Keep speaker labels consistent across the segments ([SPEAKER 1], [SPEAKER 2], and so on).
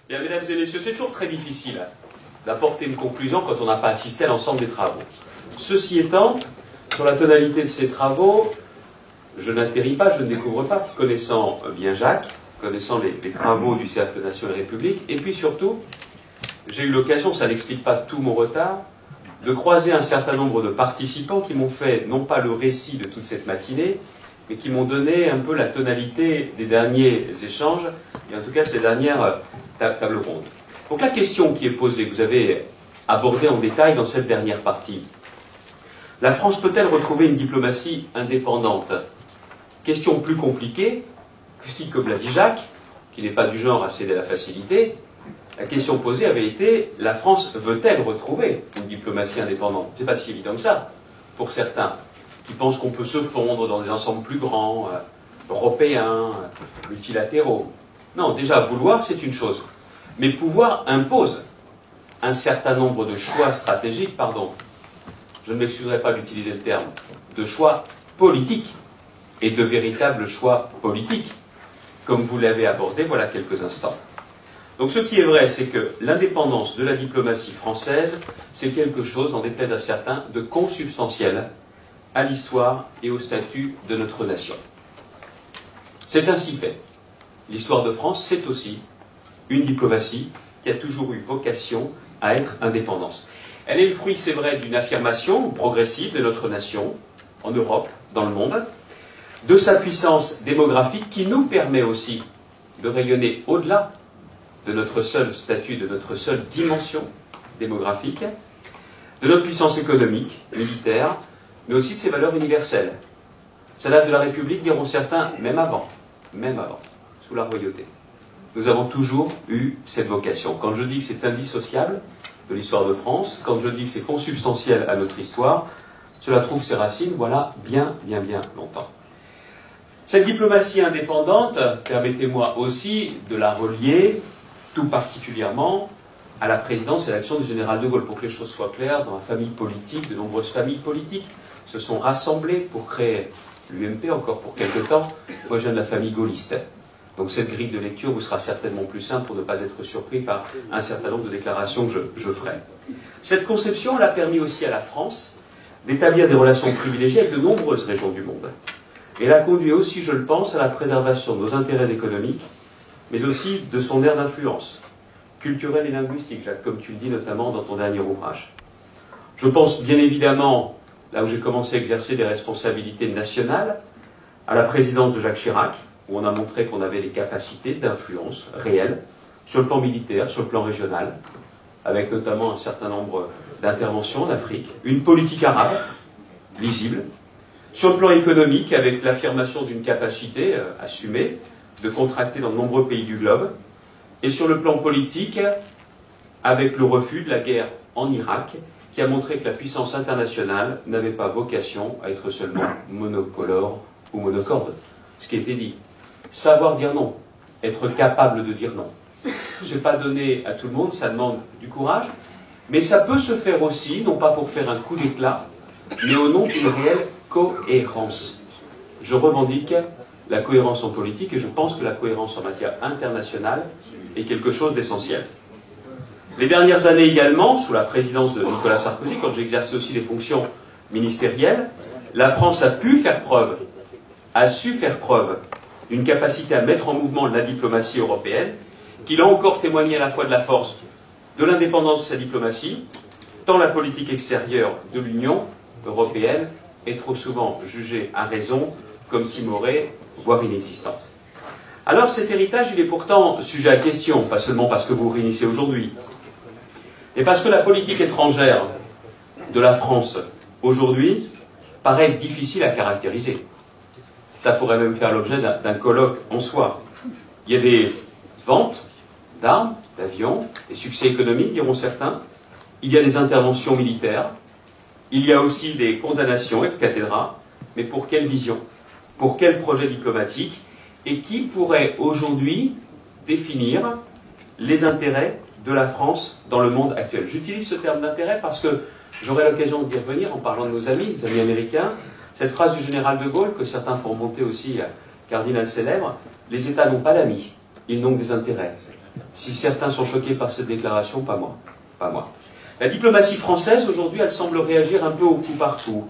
[SPEAKER 1] Bien, mesdames et messieurs, c'est toujours très difficile d'apporter une conclusion quand on n'a pas assisté à l'ensemble des travaux. Ceci étant, sur la tonalité de ces travaux, je n'atterris pas, je ne découvre pas, connaissant bien Jacques, connaissant les travaux du Cercle Nation et République, et puis surtout, j'ai eu l'occasion, ça n'explique pas tout mon retard, de croiser un certain nombre de participants qui m'ont fait, non pas le récit de toute cette matinée, mais qui m'ont donné un peu la tonalité des derniers échanges, et en tout cas de ces dernières tables rondes. Donc la question qui est posée, que vous avez abordée en détail dans cette dernière partie, la France peut-elle retrouver une diplomatie indépendante? Question plus compliquée que si, comme l'a dit Jacques, qui n'est pas du genre à céder à la facilité, la question posée avait été, la France veut-elle retrouver une diplomatie indépendante? C'est pas si évident que ça, pour certains, qui pensent qu'on peut se fondre dans des ensembles plus grands, européens, multilatéraux. Non, déjà, vouloir, c'est une chose. Mais pouvoir impose un certain nombre de choix stratégiques, pardon, je ne m'excuserai pas d'utiliser le terme, de choix politiques, et de véritables choix politiques, comme vous l'avez abordé voilà quelques instants. Donc ce qui est vrai, c'est que l'indépendance de la diplomatie française, c'est quelque chose, n'en déplaise à certains, de consubstantiel à l'histoire et au statut de notre nation. C'est ainsi fait. L'histoire de France, c'est aussi une diplomatie qui a toujours eu vocation à être indépendante. Elle est le fruit, c'est vrai, d'une affirmation progressive de notre nation, en Europe, dans le monde, de sa puissance démographique qui nous permet aussi de rayonner au-delà de notre seul statut, de notre seule dimension démographique, de notre puissance économique, militaire, mais aussi de ses valeurs universelles. Ça date de la République, diront certains, même avant, sous la royauté. Nous avons toujours eu cette vocation. Quand je dis que c'est indissociable de l'histoire de France, quand je dis que c'est consubstantiel à notre histoire, cela trouve ses racines, voilà, bien longtemps. Cette diplomatie indépendante, permettez-moi aussi de la relier tout particulièrement à la présidence et à l'action du général de Gaulle. Pour que les choses soient claires, dans la famille politique, de nombreuses familles politiques se sont rassemblées pour créer l'UMP encore pour quelque temps. Moi, je viens de la famille gaulliste. Donc cette grille de lecture vous sera certainement plus simple pour ne pas être surpris par un certain nombre de déclarations que je ferai. Cette conception, elle a permis aussi à la France d'établir des relations privilégiées avec de nombreuses régions du monde. Et elle a conduit aussi, je le pense, à la préservation de nos intérêts économiques, mais aussi de son aire d'influence, culturelle et linguistique, Jacques, comme tu le dis notamment dans ton dernier ouvrage. Je pense bien évidemment, là où j'ai commencé à exercer des responsabilités nationales, à la présidence de Jacques Chirac, où on a montré qu'on avait des capacités d'influence réelles, sur le plan militaire, sur le plan régional, avec notamment un certain nombre d'interventions en Afrique, une politique arabe, lisible, sur le plan économique, avec l'affirmation d'une capacité assumée de contracter dans de nombreux pays du globe, et sur le plan politique, avec le refus de la guerre en Irak, qui a montré que la puissance internationale n'avait pas vocation à être seulement monocolore ou monocorde. Ce qui était dit. Savoir dire non, être capable de dire non. Je ne vais pas donner à tout le monde, ça demande du courage, mais ça peut se faire aussi, non pas pour faire un coup d'éclat, mais au nom d'une réelle cohérence. Je revendique la cohérence en politique et je pense que la cohérence en matière internationale est quelque chose d'essentiel. Les dernières années également, sous la présidence de Nicolas Sarkozy, quand j'exerçais aussi des fonctions ministérielles, la France a su faire preuve d'une capacité à mettre en mouvement la diplomatie européenne, qui l'a encore témoigné à la fois de la force de l'indépendance de sa diplomatie, tant la politique extérieure de l'Union européenne est trop souvent jugée à raison comme timorée, voire inexistante. Alors cet héritage, il est pourtant sujet à question, pas seulement parce que vous vous réunissez aujourd'hui, mais parce que la politique étrangère de la France aujourd'hui paraît difficile à caractériser. Ça pourrait même faire l'objet d'un colloque en soi. Il y a des ventes d'armes, d'avions, des succès économiques, diront certains. Il y a des interventions militaires. Il y a aussi des condamnations, etc. Mais pour quelle vision? Pour quel projet diplomatique? Et qui pourrait aujourd'hui définir les intérêts de la France dans le monde actuel? J'utilise ce terme d'intérêt parce que j'aurai l'occasion d'y revenir en parlant de nos amis, les amis américains. Cette phrase du général de Gaulle, que certains font monter aussi cardinal célèbre, les États n'ont pas d'amis, ils n'ont que des intérêts. Si certains sont choqués par cette déclaration, pas moi. Pas moi. La diplomatie française, aujourd'hui, elle semble réagir un peu au coup par coup,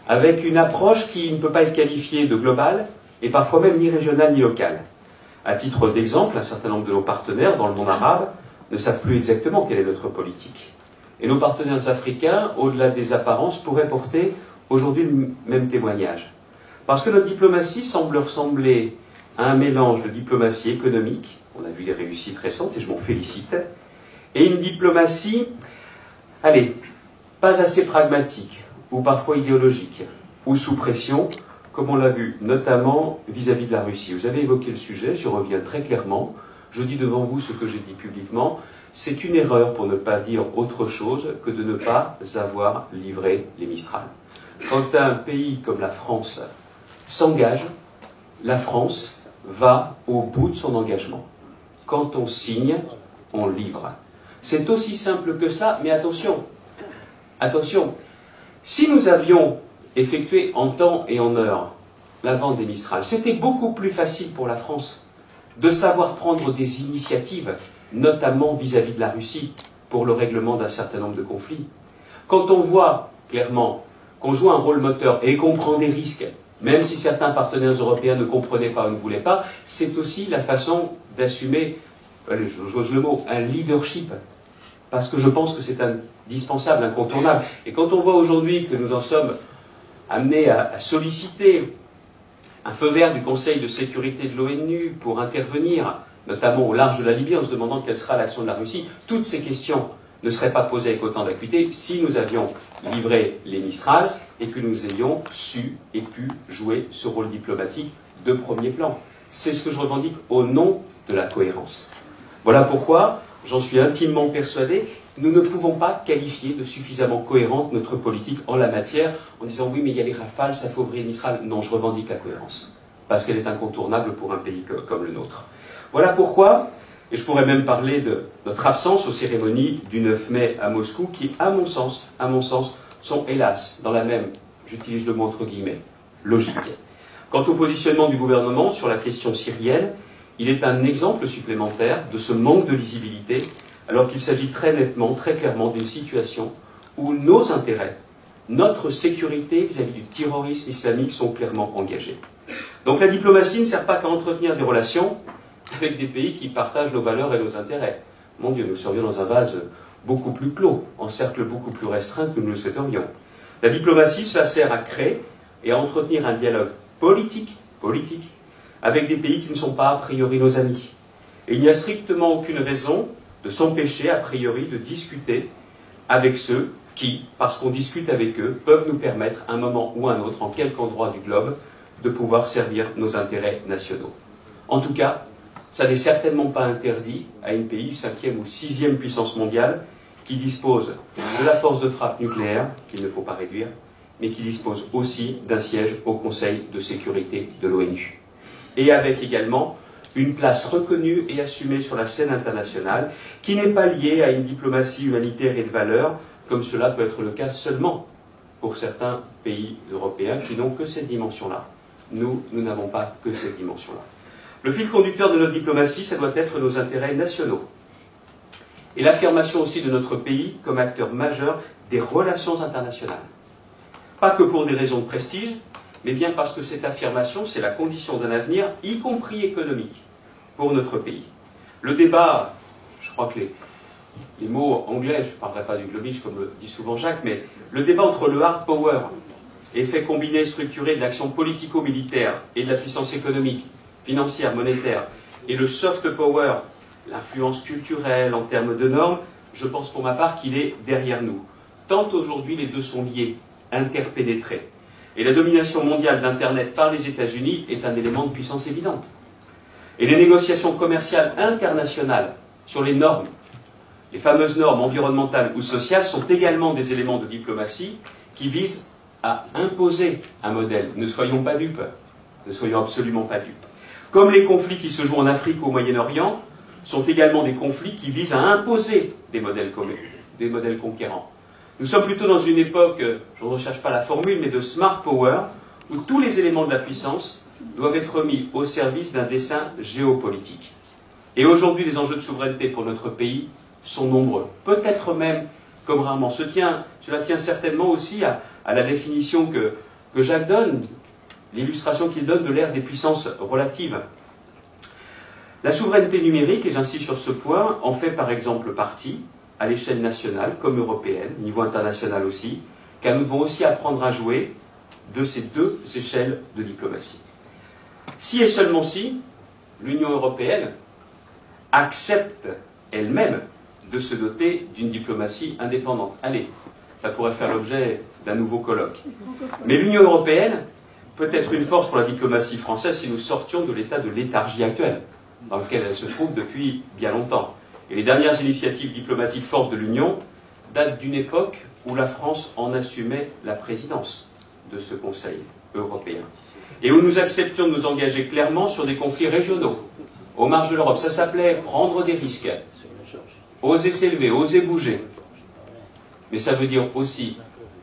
[SPEAKER 1] avec une approche qui ne peut pas être qualifiée de globale, et parfois même ni régionale ni locale. À titre d'exemple, un certain nombre de nos partenaires dans le monde arabe ne savent plus exactement quelle est notre politique. Et nos partenaires africains, au-delà des apparences, pourraient porter aujourd'hui le même témoignage. Parce que notre diplomatie semble ressembler à un mélange de diplomatie économique, on a vu des réussites récentes et je m'en félicite, et une diplomatie, allez, pas assez pragmatique, ou parfois idéologique, ou sous pression, comme on l'a vu notamment vis-à-vis de la Russie. Vous avez évoqué le sujet, j'y reviens très clairement, je dis devant vous ce que j'ai dit publiquement, c'est une erreur pour ne pas dire autre chose que de ne pas avoir livré les Mistral. Quand un pays comme la France s'engage, la France va au bout de son engagement. Quand on signe, on livre. C'est aussi simple que ça, mais attention, attention, si nous avions effectué en temps et en heure la vente des Mistral, c'était beaucoup plus facile pour la France de savoir prendre des initiatives, notamment vis-à-vis de la Russie, pour le règlement d'un certain nombre de conflits. Quand on voit clairement qu'on joue un rôle moteur et qu'on prend des risques, même si certains partenaires européens ne comprenaient pas ou ne voulaient pas, c'est aussi la façon d'assumer, j'ose le mot, un leadership. Parce que je pense que c'est indispensable, incontournable. Et quand on voit aujourd'hui que nous en sommes amenés à solliciter un feu vert du Conseil de sécurité de l'ONU pour intervenir, notamment au large de la Libye, en se demandant quelle sera l'action de la Russie, toutes ces questions ne seraient pas posées avec autant d'acuité si nous avions livré les Mistral et que nous ayons su et pu jouer ce rôle diplomatique de premier plan. C'est ce que je revendique au nom de la cohérence. Voilà pourquoi, j'en suis intimement persuadé, nous ne pouvons pas qualifier de suffisamment cohérente notre politique en la matière en disant oui mais il y a les Rafales, ça faut ouvrir Mistral. Non, je revendique la cohérence, parce qu'elle est incontournable pour un pays comme le nôtre. Voilà pourquoi, et je pourrais même parler de notre absence aux cérémonies du 9 mai à Moscou, qui, à mon sens, sont hélas dans la même, j'utilise le mot entre guillemets, logique. Quant au positionnement du gouvernement sur la question syrienne, il est un exemple supplémentaire de ce manque de lisibilité, alors qu'il s'agit très nettement, très clairement d'une situation où nos intérêts, notre sécurité vis-à-vis du terrorisme islamique sont clairement engagés. Donc la diplomatie ne sert pas qu'à entretenir des relations avec des pays qui partagent nos valeurs et nos intérêts. Mon Dieu, nous serions dans un vase beaucoup plus clos, en cercle beaucoup plus restreint que nous le souhaiterions. La diplomatie, cela sert à créer et à entretenir un dialogue politique, avec des pays qui ne sont pas a priori nos amis. Et il n'y a strictement aucune raison de s'empêcher a priori de discuter avec ceux qui, parce qu'on discute avec eux, peuvent nous permettre, à un moment ou à un autre, en quelque endroit du globe, de pouvoir servir nos intérêts nationaux. En tout cas, ça n'est certainement pas interdit à un pays, 5e ou 6e puissance mondiale, qui dispose de la force de frappe nucléaire, qu'il ne faut pas réduire, mais qui dispose aussi d'un siège au Conseil de sécurité de l'ONU. Et avec également une place reconnue et assumée sur la scène internationale, qui n'est pas liée à une diplomatie humanitaire et de valeur, comme cela peut être le cas seulement pour certains pays européens qui n'ont que cette dimension-là. Nous n'avons pas que cette dimension-là. Le fil conducteur de notre diplomatie, ça doit être nos intérêts nationaux. Et l'affirmation aussi de notre pays comme acteur majeur des relations internationales. Pas que pour des raisons de prestige, mais bien parce que cette affirmation, c'est la condition d'un avenir, y compris économique, pour notre pays. Le débat, je crois que les mots anglais, je ne parlerai pas du globish comme le dit souvent Jacques, mais le débat entre le hard power, effet combiné structuré de l'action politico-militaire et de la puissance économique, financière, monétaire, et le soft power, l'influence culturelle en termes de normes, je pense pour ma part qu'il est derrière nous. Tant aujourd'hui les deux sont liés, interpénétrés. Et la domination mondiale d'Internet par les États-Unis est un élément de puissance évidente. Et les négociations commerciales internationales sur les normes, les fameuses normes environnementales ou sociales, sont également des éléments de diplomatie qui visent à imposer un modèle. Ne soyons pas dupes. Ne soyons absolument pas dupes. Comme les conflits qui se jouent en Afrique ou au Moyen-Orient sont également des conflits qui visent à imposer des modèles communs, des modèles conquérants. Nous sommes plutôt dans une époque, je ne recherche pas la formule, mais de smart power, où tous les éléments de la puissance doivent être mis au service d'un dessein géopolitique. Et aujourd'hui, les enjeux de souveraineté pour notre pays sont nombreux. Peut-être même, comme rarement. Cela tient certainement aussi à la définition que Jacques donne, l'illustration qu'il donne de l'ère des puissances relatives. La souveraineté numérique, et j'insiste sur ce point, en fait par exemple partie, à l'échelle nationale comme européenne, niveau international aussi, car nous devons aussi apprendre à jouer de ces deux échelles de diplomatie. Si et seulement si l'Union européenne accepte elle-même de se doter d'une diplomatie indépendante. Allez, ça pourrait faire l'objet d'un nouveau colloque. Mais l'Union européenne peut être une force pour la diplomatie française si nous sortions de l'état de léthargie actuel, dans lequel elle se trouve depuis bien longtemps. Et les dernières initiatives diplomatiques fortes de l'Union datent d'une époque où la France en assumait la présidence de ce Conseil européen. Et où nous acceptions de nous engager clairement sur des conflits régionaux, aux marges de l'Europe. Ça s'appelait prendre des risques, oser s'élever, oser bouger. Mais ça veut dire aussi,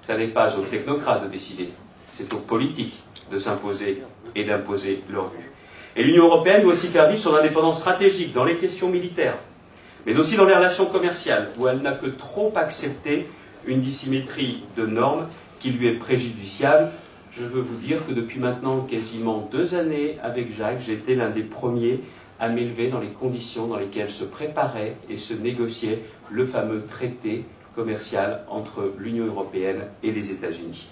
[SPEAKER 1] ça n'est pas aux technocrates de décider, c'est aux politiques de s'imposer et d'imposer leur vue. Et l'Union européenne doit aussi faire vivre son indépendance stratégique dans les questions militaires, mais aussi dans les relations commerciales, où elle n'a que trop accepté une dissymétrie de normes qui lui est préjudiciable. Je veux vous dire que depuis maintenant quasiment 2 années, avec Jacques, j'étais l'un des premiers à m'élever dans les conditions dans lesquelles se préparait et se négociait le fameux traité commercial entre l'Union européenne et les États-Unis.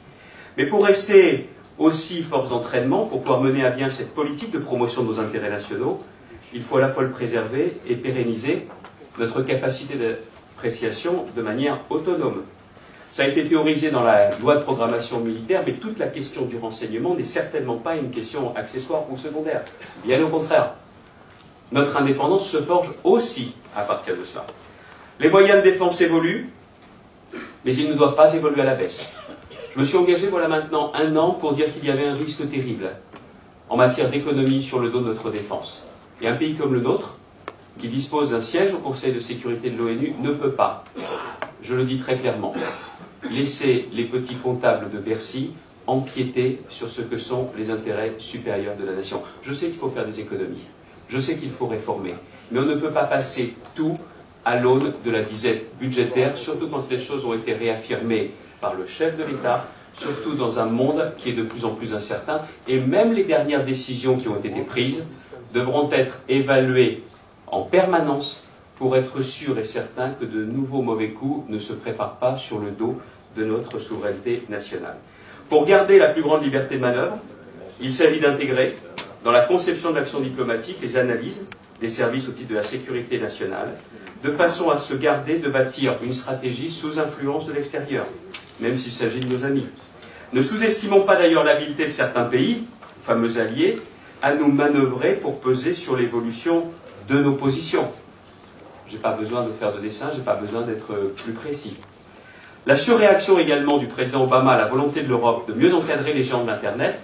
[SPEAKER 1] Mais pour rester aussi force d'entraînement, pour pouvoir mener à bien cette politique de promotion de nos intérêts nationaux, il faut à la fois le préserver et pérenniser notre capacité d'appréciation de manière autonome. Ça a été théorisé dans la loi de programmation militaire, mais toute la question du renseignement n'est certainement pas une question accessoire ou secondaire. Bien au contraire. Notre indépendance se forge aussi à partir de cela. Les moyens de défense évoluent, mais ils ne doivent pas évoluer à la baisse. Je me suis engagé, voilà maintenant 1 an, pour dire qu'il y avait un risque terrible en matière d'économie sur le dos de notre défense. Et un pays comme le nôtre, qui dispose d'un siège au Conseil de sécurité de l'ONU, ne peut pas, je le dis très clairement, laisser les petits comptables de Bercy empiéter sur ce que sont les intérêts supérieurs de la nation. Je sais qu'il faut faire des économies, je sais qu'il faut réformer, mais on ne peut pas passer tout à l'aune de la disette budgétaire, surtout quand les choses ont été réaffirmées par le chef de l'État, surtout dans un monde qui est de plus en plus incertain, et même les dernières décisions qui ont été prises devront être évaluées en permanence pour être sûr et certain que de nouveaux mauvais coups ne se préparent pas sur le dos de notre souveraineté nationale. Pour garder la plus grande liberté de manœuvre, il s'agit d'intégrer dans la conception de l'action diplomatique les analyses des services au titre de la sécurité nationale, de façon à se garder de bâtir une stratégie sous influence de l'extérieur, même s'il s'agit de nos amis. Ne sous-estimons pas d'ailleurs l'habileté de certains pays, fameux alliés, à nous manœuvrer pour peser sur l'évolution de nos positions. Je n'ai pas besoin de faire de dessin, je n'ai pas besoin d'être plus précis. La surréaction également du président Obama à la volonté de l'Europe de mieux encadrer les géants de l'Internet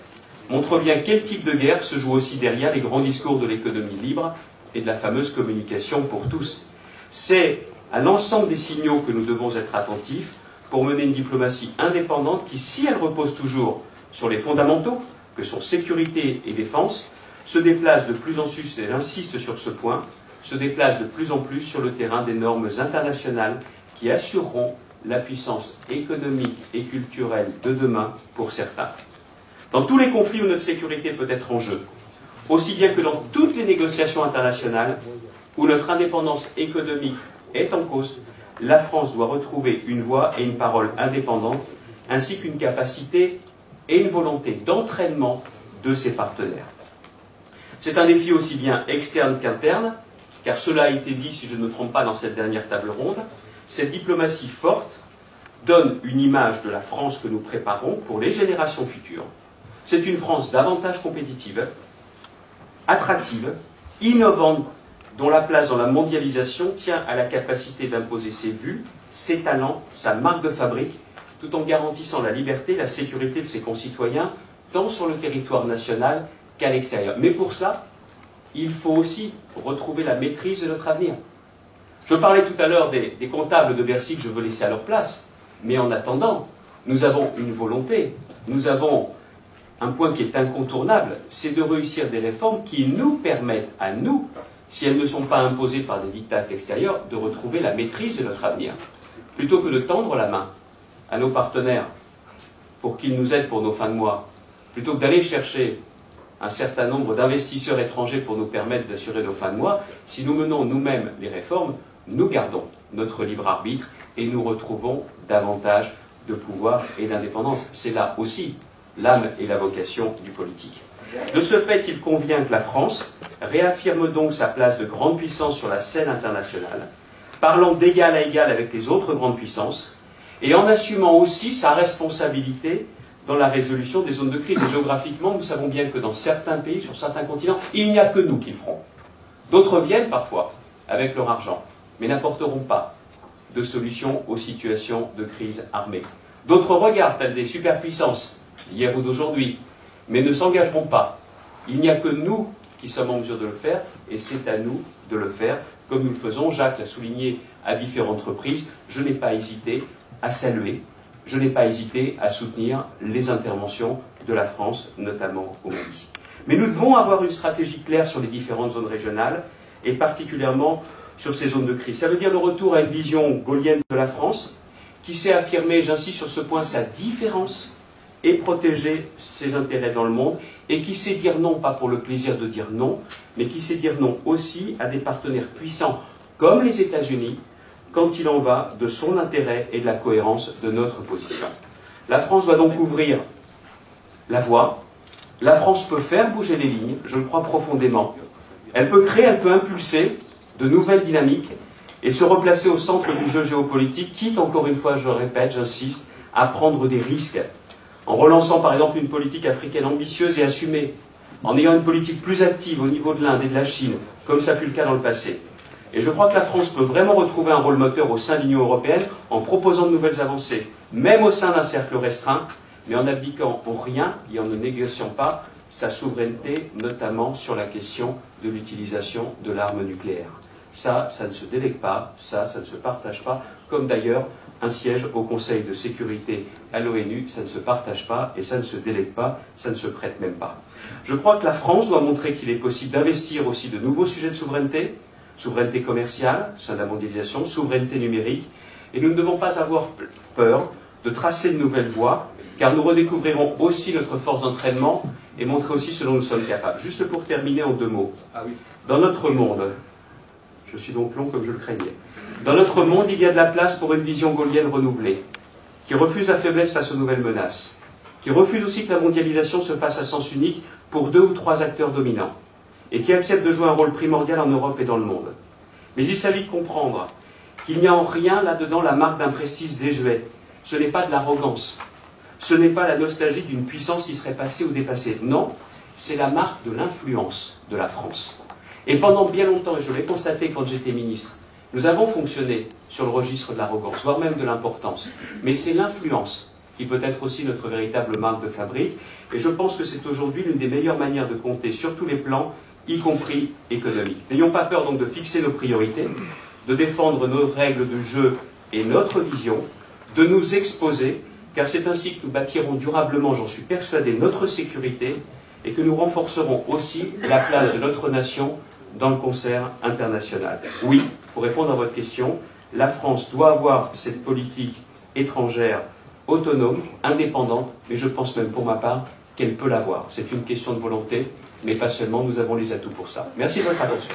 [SPEAKER 1] montre bien quel type de guerre se joue aussi derrière les grands discours de l'économie libre et de la fameuse communication pour tous. C'est à l'ensemble des signaux que nous devons être attentifs pour mener une diplomatie indépendante qui, si elle repose toujours sur les fondamentaux, que sont sécurité et défense, se déplace de plus en plus, et j'insiste sur ce point, se déplace de plus en plus sur le terrain des normes internationales qui assureront la puissance économique et culturelle de demain pour certains. Dans tous les conflits où notre sécurité peut être en jeu, aussi bien que dans toutes les négociations internationales où notre indépendance économique est en cause, la France doit retrouver une voix et une parole indépendantes, ainsi qu'une capacité et une volonté d'entraînement de ses partenaires. C'est un défi aussi bien externe qu'interne, car cela a été dit, si je ne me trompe pas, dans cette dernière table ronde. Cette diplomatie forte donne une image de la France que nous préparons pour les générations futures. C'est une France davantage compétitive, attractive, innovante, dont la place dans la mondialisation tient à la capacité d'imposer ses vues, ses talents, sa marque de fabrique, tout en garantissant la liberté et la sécurité de ses concitoyens, tant sur le territoire national qu'à l'extérieur. Mais pour ça, il faut aussi retrouver la maîtrise de notre avenir. Je parlais tout à l'heure des comptables de Bercy que je veux laisser à leur place, mais en attendant, nous avons une volonté, nous avons un point qui est incontournable, c'est de réussir des réformes qui nous permettent à nous si elles ne sont pas imposées par des diktats extérieurs, de retrouver la maîtrise de notre avenir, plutôt que de tendre la main à nos partenaires pour qu'ils nous aident pour nos fins de mois, plutôt que d'aller chercher un certain nombre d'investisseurs étrangers pour nous permettre d'assurer nos fins de mois. Si nous menons nous-mêmes les réformes, nous gardons notre libre arbitre et nous retrouvons davantage de pouvoir et d'indépendance. C'est là aussi l'âme et la vocation du politique. De ce fait, il convient que la France réaffirme donc sa place de grande puissance sur la scène internationale, parlant d'égal à égal avec les autres grandes puissances, et en assumant aussi sa responsabilité dans la résolution des zones de crise. Et géographiquement, nous savons bien que dans certains pays, sur certains continents, il n'y a que nous qui le ferons. D'autres viennent parfois avec leur argent, mais n'apporteront pas de solution aux situations de crise armée. D'autres regardent telles des superpuissances d'hier ou d'aujourd'hui, mais ne s'engageront pas. Il n'y a que nous qui sommes en mesure de le faire, et c'est à nous de le faire, comme nous le faisons. Jacques l'a souligné à différentes reprises. Je n'ai pas hésité à saluer, je n'ai pas hésité à soutenir les interventions de la France, notamment au Mali. Mais nous devons avoir une stratégie claire sur les différentes zones régionales, et particulièrement sur ces zones de crise. Ça veut dire le retour à une vision gaullienne de la France, qui sait affirmer, j'insiste sur ce point, sa différence et protéger ses intérêts dans le monde, et qui sait dire non, pas pour le plaisir de dire non, mais qui sait dire non aussi à des partenaires puissants comme les États-Unis, quand il en va de son intérêt et de la cohérence de notre position. La France doit donc ouvrir la voie. La France peut faire bouger les lignes, je le crois profondément. Elle peut créer, elle peut impulser de nouvelles dynamiques et se replacer au centre du jeu géopolitique, quitte, encore une fois, je répète, j'insiste, à prendre des risques, en relançant par exemple une politique africaine ambitieuse et assumée, en ayant une politique plus active au niveau de l'Inde et de la Chine, comme ça fut le cas dans le passé. Et je crois que la France peut vraiment retrouver un rôle moteur au sein de l'Union européenne en proposant de nouvelles avancées, même au sein d'un cercle restreint, mais en abdiquant en rien et en ne négociant pas sa souveraineté, notamment sur la question de l'utilisation de l'arme nucléaire. Ça ne se délègue pas, ça ne se partage pas, comme d'ailleurs un siège au Conseil de sécurité à l'ONU, ça ne se partage pas et ça ne se délègue pas, ça ne se prête même pas. Je crois que la France doit montrer qu'il est possible d'investir aussi de nouveaux sujets de souveraineté, souveraineté commerciale, au sein de la mondialisation, souveraineté numérique, et nous ne devons pas avoir peur de tracer de nouvelles voies, car nous redécouvrirons aussi notre force d'entraînement et montrer aussi ce dont nous sommes capables. Juste pour terminer en 2 mots. Dans notre monde, je suis donc long comme je le craignais, dans notre monde, il y a de la place pour une vision gaullienne renouvelée, qui refuse la faiblesse face aux nouvelles menaces, qui refuse aussi que la mondialisation se fasse à sens unique pour 2 ou 3 acteurs dominants, et qui accepte de jouer un rôle primordial en Europe et dans le monde. Mais il s'agit de comprendre qu'il n'y a en rien là-dedans la marque d'un prestige désuet. Ce n'est pas de l'arrogance. Ce n'est pas la nostalgie d'une puissance qui serait passée ou dépassée. Non, c'est la marque de l'influence de la France. Et pendant bien longtemps, et je l'ai constaté quand j'étais ministre, nous avons fonctionné sur le registre de l'arrogance, voire même de l'importance. Mais c'est l'influence qui peut être aussi notre véritable marque de fabrique. Et je pense que c'est aujourd'hui l'une des meilleures manières de compter sur tous les plans, y compris économiques. N'ayons pas peur donc de fixer nos priorités, de défendre nos règles de jeu et notre vision, de nous exposer, car c'est ainsi que nous bâtirons durablement, j'en suis persuadé, notre sécurité et que nous renforcerons aussi la place de notre nation dans le concert international. Oui, pour répondre à votre question, la France doit avoir cette politique étrangère autonome, indépendante, mais je pense même pour ma part qu'elle peut l'avoir. C'est une question de volonté, mais pas seulement, nous avons les atouts pour ça. Merci de votre attention.